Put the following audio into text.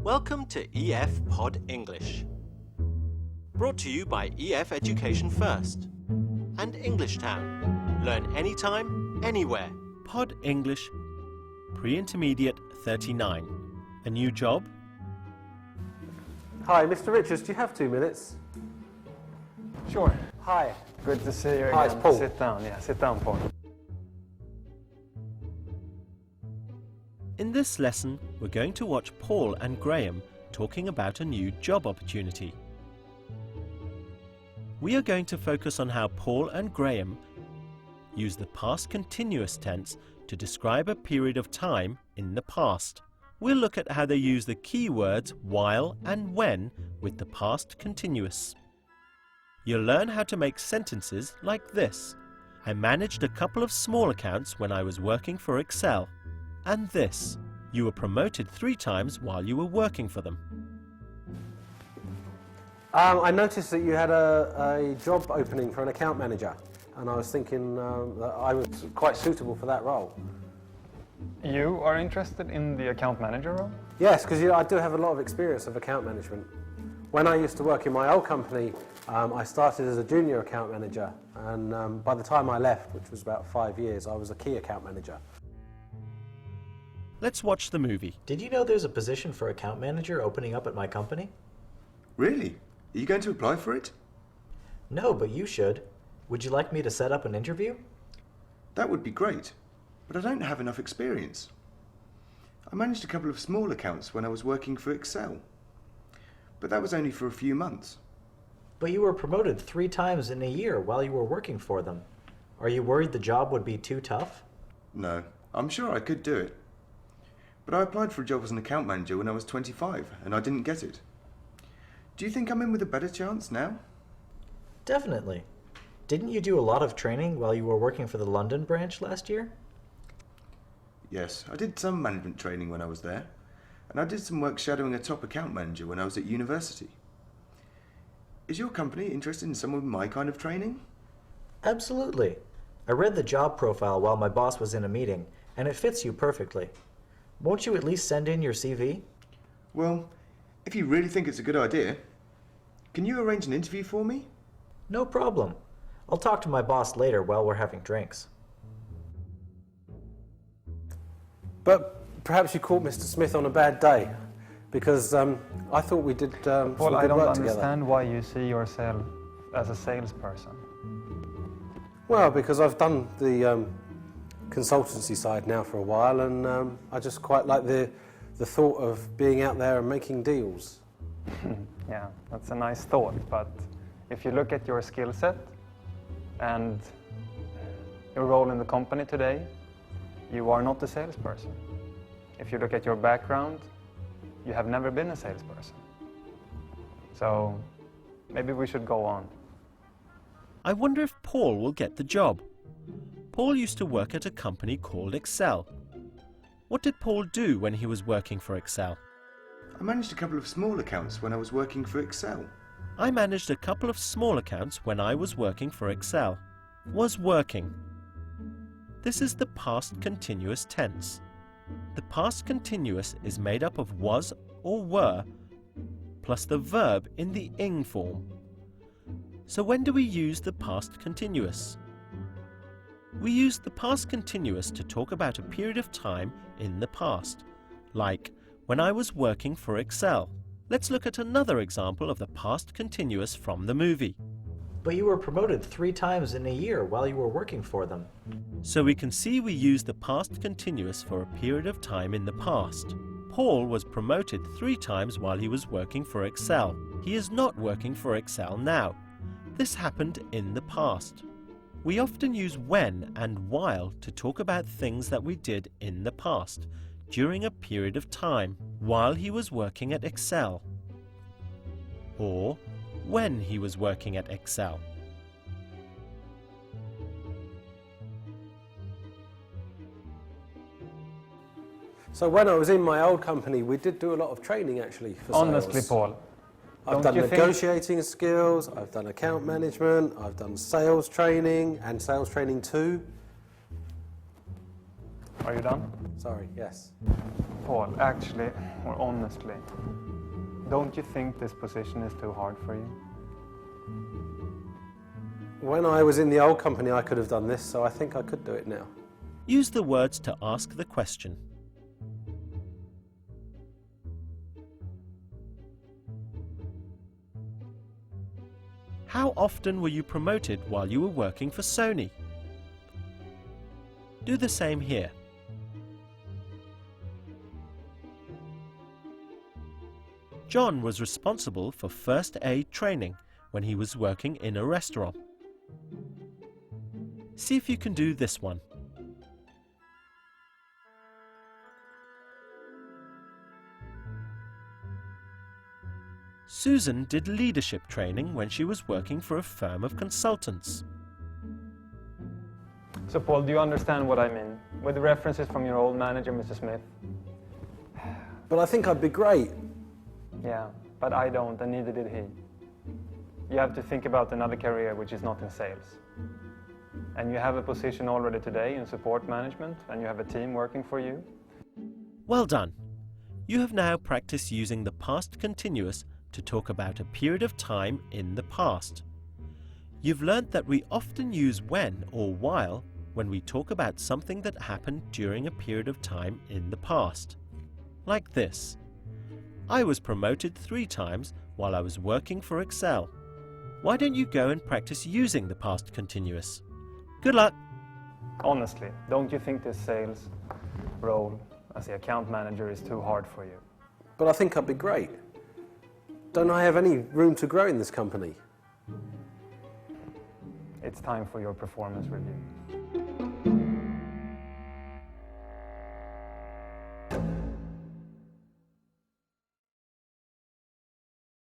Welcome to EF Pod English. Brought to you by EF Education First and English Town. Learn anytime, anywhere. Pod English Pre-Intermediate 39. A new job? Hi, Mr. Richards, do you have 2 minutes? Sure. Hi. Good to see you again. Hi, it's Paul. Sit down. Yeah, sit down, Paul. In this lesson, we're going to watch Paul and Graham talking about a new job opportunity. We are going to focus on how Paul and Graham use the past continuous tense to describe a period of time in the past. We'll look at how they use the key words while and when with the past continuous. You'll learn how to make sentences like this. I managed a couple of small accounts when I was working for Excel. And this. You were promoted 3 times while you were working for them. I noticed that you had a job opening for an account manager, and I was thinking that I was quite suitable for that role. You are interested in the account manager role? Yes, because I do have a lot of experience of account management. When I used to work in my old company, I started as a junior account manager, and by the time I left, which was about 5 years, I was a key account manager. Let's watch the movie. Did you know there's a position for account manager opening up at my company? Really? Are you going to apply for it? No, but you should. Would you like me to set up an interview? That would be great, but I don't have enough experience. I managed a couple of small accounts when I was working for Excel, but that was only for a few months. But you were promoted 3 times in a year while you were working for them. Are you worried the job would be too tough? No, I'm sure I could do it. But I applied for a job as an account manager when I was 25, and I didn't get it. Do you think I'm in with a better chance now? Definitely. Didn't you do a lot of training while you were working for the London branch last year? Yes, I did some management training when I was there, and I did some work shadowing a top account manager when I was at university. Is your company interested in someone with my kind of training? Absolutely. I read the job profile while my boss was in a meeting, and it fits you perfectly. Won't you at least send in your CV? Well, if you really think it's a good idea, can you arrange an interview for me? No problem. I'll talk to my boss later while we're having drinks. But perhaps you caught Mr. Smith on a bad day, because I thought we did some Paul, I good don't work together. understand why you see yourself as a salesperson. Well, because I've done the consultancy side now for a while, and I just quite like the thought of being out there and making deals. Yeah, that's a nice thought, but if you look at your skill set and your role in the company today, you are not a salesperson. If you look at your background, you have never been a salesperson. So maybe we should go on. I wonder if Paul will get the job. Paul used to work at a company called Excel. What did Paul do when he was working for Excel? I managed a couple of small accounts when I was working for Excel. I managed a couple of small accounts when I was working for Excel. Was working. This is the past continuous tense. The past continuous is made up of was or were plus the verb in the ing form. So when do we use the past continuous? We use the past continuous to talk about a period of time in the past, like when I was working for Excel. Let's look at another example of the past continuous from the movie. But you were promoted 3 times in a year while you were working for them. So we can see we use the past continuous for a period of time in the past. Paul was promoted 3 times while he was working for Excel. He is not working for Excel now. This happened in the past. We often use when and while to talk about things that we did in the past, during a period of time, while he was working at Excel, or when he was working at Excel. So when I was in my old company, we did do a lot of training actually for Honestly, sales. Paul, I've don't done you think- negotiating skills, I've done account management, I've done sales training and sales training too. Are you done? Sorry, yes. Paul, actually, or honestly, don't you think this position is too hard for you? When I was in the old company, I could have done this, so I think I could do it now. Use the words to ask the question. How often were you promoted while you were working for Sony? Do the same here. John was responsible for first aid training when he was working in a restaurant. See if you can do this one. Susan did leadership training when she was working for a firm of consultants. So Paul, do you understand what I mean? With the references from your old manager, Mr. Smith? But I think I'd be great. Yeah, but I don't, and neither did he. You have to think about another career which is not in sales. And you have a position already today in support management, and you have a team working for you. Well done. You have now practiced using the past continuous to talk about a period of time in the past. You've learnt that we often use when or while when we talk about something that happened during a period of time in the past. Like this. I was promoted 3 times while I was working for Excel. Why don't you go and practice using the past continuous? Good luck! Honestly, don't you think this sales role as the account manager is too hard for you? But I think I'd be great. Don't I have any room to grow in this company? It's time for your performance review.